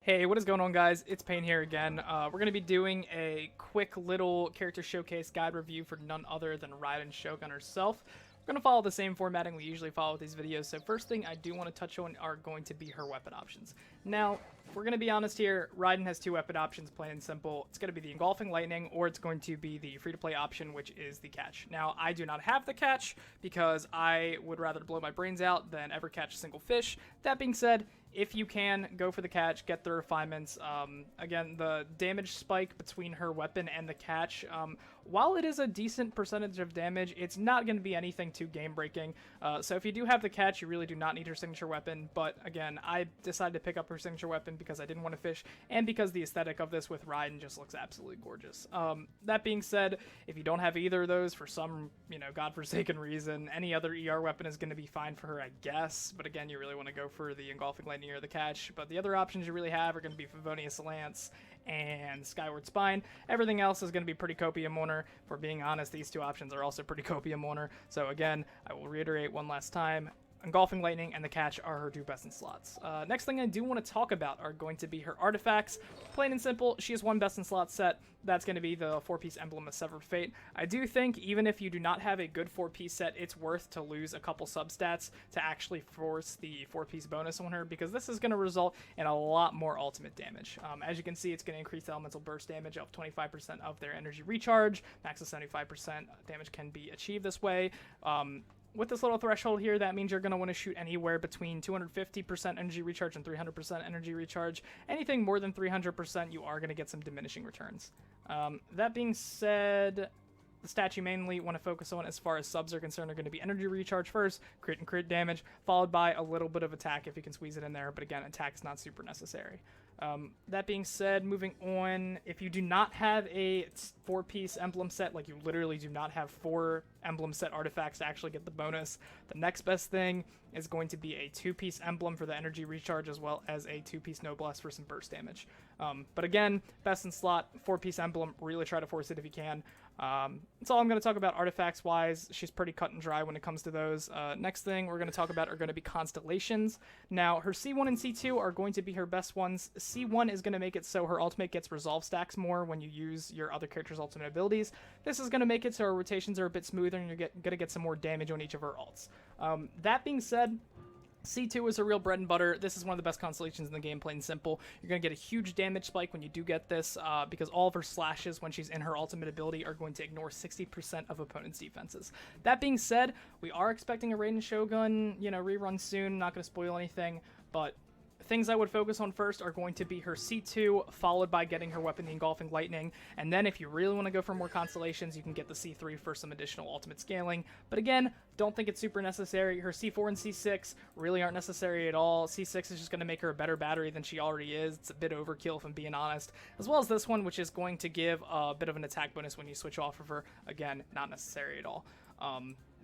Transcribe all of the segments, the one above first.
Hey, what is going on, guys? It's Payne here again. We're going to be doing a quick little character showcase guide review for none other than Raiden Shogun herself. We're going to follow the same formatting we usually follow with these videos, so first thing I do want to touch on are going to be her weapon options. Now, if we're going to be honest here, Raiden has two weapon options, plain and simple. It's going to be the Engulfing Lightning, or it's going to be the free-to-play option, which is the catch. Now, I do not have the catch, because I would rather blow my brains out than ever catch a single fish. That being said, if you can, go for the catch, get the refinements. Again, the damage spike between her weapon and the catch, while it is a decent percentage of damage, it's not going to be anything too game-breaking. So if you do have the catch, you really do not need her signature weapon. But again, I decided to pick up her signature weapon because I didn't want to fish, and because the aesthetic of this with Raiden just looks absolutely gorgeous. That being said, if you don't have either of those for some, godforsaken reason, any other ER weapon is going to be fine for her, I guess. But again, you really want to go for the Engulfing Lightning or the catch. But the other options you really have are going to be Favonius Lance and Skyward Spine. Everything else is going to be pretty copium on her. For being honest, these two options are also pretty copium on her. So again, I will reiterate one last time. Engulfing Lightning and the catch are her two best in slots. Next thing I do want to talk about are going to be her artifacts. Plain and simple, she has one best in slot set. That's going to be the 4-piece Emblem of Severed Fate. I do think even if you do not have a good 4-piece set, it's worth to lose a couple substats to actually force the 4-piece bonus on her, because this is going to result in a lot more ultimate damage. As you can see, it's going to increase the elemental burst damage of 25% of their energy recharge. Max of 75% damage can be achieved this way. With this little threshold here, that means you're going to want to shoot anywhere between 250% energy recharge and 300% energy recharge. Anything more than 300%, you are going to get some diminishing returns. That being said, the stats you mainly want to focus on as far as subs are concerned are going to be energy recharge first, crit and crit damage, followed by a little bit of attack if you can squeeze it in there, but again, attack is not super necessary. That being said, moving on, if you do not have a 4-piece emblem set, like you literally do not have 4 emblem set artifacts to actually get the bonus, the next best thing is going to be a 2-piece emblem for the energy recharge, as well as a 2-piece noblesse for some burst damage. But again, best in slot, 4-piece emblem, really try to force it if you can. That's all I'm going to talk about artifacts wise. She's pretty cut and dry when it comes to those. Next thing we're going to talk about are going to be constellations. Now, her C1 and C2 are going to be her best ones. C1 is going to make it so her ultimate gets resolve stacks more when you use your other character's ultimate abilities. This is going to make it so her rotations are a bit smoother and you're going to get some more damage on each of her ults. That being said, C2 is a real bread and butter. This is one of the best constellations in the game, plain and simple. You're going to get a huge damage spike when you do get this, because all of her slashes when she's in her ultimate ability are going to ignore 60% of opponents' defenses. That being said, we are expecting a Raiden Shogun, rerun soon. Not going to spoil anything, but things I would focus on first are going to be her C2, followed by getting her weapon, the Engulfing Lightning, and then if you really want to go for more constellations, you can get the C3 for some additional ultimate scaling, but again, don't think it's super necessary. Her C4 and C6 really aren't necessary at all. C6 is just going to make her a better battery than she already is. It's a bit overkill, if I'm being honest, as well as this one, which is going to give a bit of an attack bonus when you switch off of her. Again, not necessary at all.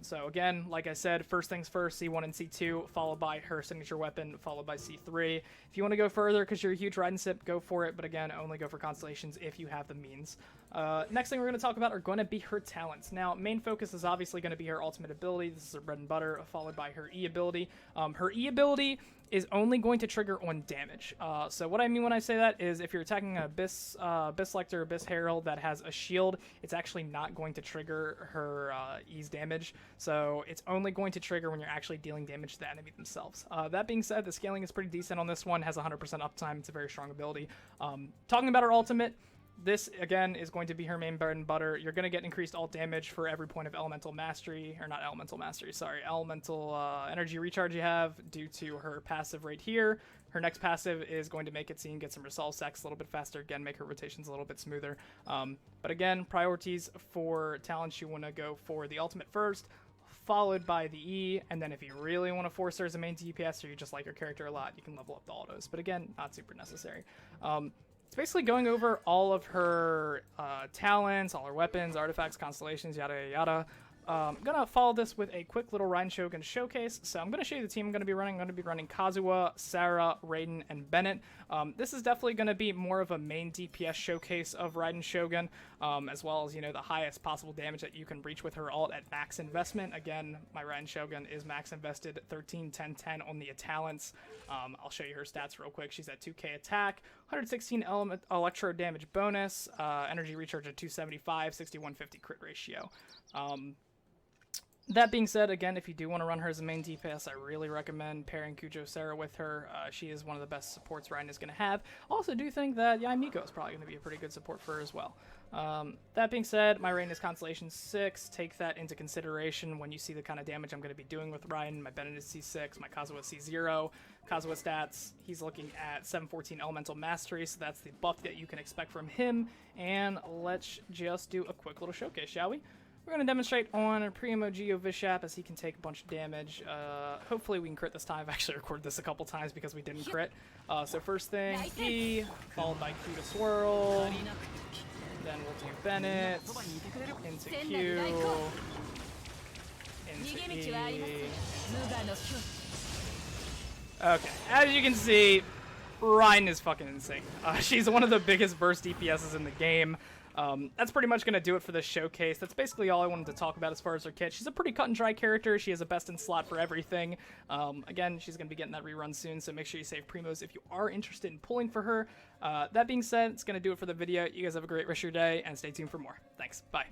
So again, like I said, first things first, C1 and C2, followed by her signature weapon, followed by C3. If you want to go further because you're a huge Raiden sip, go for it, but again, only go for constellations if you have the means. Next thing we're going to talk about are going to be her talents. Now, main focus is obviously going to be her ultimate ability. This is her bread and butter, followed by her E ability. Her E ability is only going to trigger on damage. So what I mean when I say that is if you're attacking an Abyss Lector, Abyss Herald that has a shield, it's actually not going to trigger her E's damage. So it's only going to trigger when you're actually dealing damage to the enemy themselves. That being said, the scaling is pretty decent on this one, has 100% uptime, it's a very strong ability. Talking about her ultimate, this, again, is going to be her main bread and butter. You're going to get increased ult damage for every point of elemental mastery, or not elemental mastery, sorry, elemental energy recharge you have due to her passive right here. Her next passive is going to make it so you can get some resolve stacks a little bit faster, again, make her rotations a little bit smoother. But again, priorities for talents, you want to go for the ultimate first, followed by the E, and then if you really want to force her as a main DPS or you just like your character a lot, you can level up the autos. But again, not super necessary. It's basically going over all of her talents, all her weapons, artifacts, constellations, yada yada yada. I'm going to follow this with a quick little Raiden Shogun showcase. So I'm going to show you the team I'm going to be running. I'm going to be running Kazuha, Sarah, Raiden, and Bennett. This is definitely going to be more of a main DPS showcase of Raiden Shogun, as well as, you know, the highest possible damage that you can reach with her ult at max investment. Again, my Raiden Shogun is max invested 13, 10, 10 on the talents. I'll show you her stats real quick. She's at 2k attack, 116 electro damage bonus, energy recharge at 275, 6150 crit ratio. That being said, again, if you do want to run her as a main DPS, I really recommend pairing Kujo Sarah with her. She is one of the best supports Raiden is going to have. Also do think that Miko is probably going to be a pretty good support for her as well. That being said, my Raiden is Constellation 6. Take that into consideration when you see the kind of damage I'm going to be doing with Raiden. My Bennett is C6, my Kazuha is C0. Kazuha stats, he's looking at 714 Elemental Mastery, so that's the buff that you can expect from him. And let's just do a quick little showcase, shall we? We're going to demonstrate on Primo Geo Vishap as he can take a bunch of damage. Hopefully we can crit this time. I've actually recorded this a couple times because we didn't crit. So first thing, E, followed by Q to swirl. Then we'll do Bennett, into Q, into E. Okay, as you can see, Raiden is fucking insane. She's one of the biggest burst DPSs in the game. That's pretty much going to do it for this showcase. That's basically all I wanted to talk about as far as her kit. She's a pretty cut and dry character. She has a best in slot for everything. Again, she's going to be getting that rerun soon, so make sure you save Primos if you are interested in pulling for her. That being said, it's going to do it for the video. You guys have a great rest of your day, and stay tuned for more. Thanks. Bye.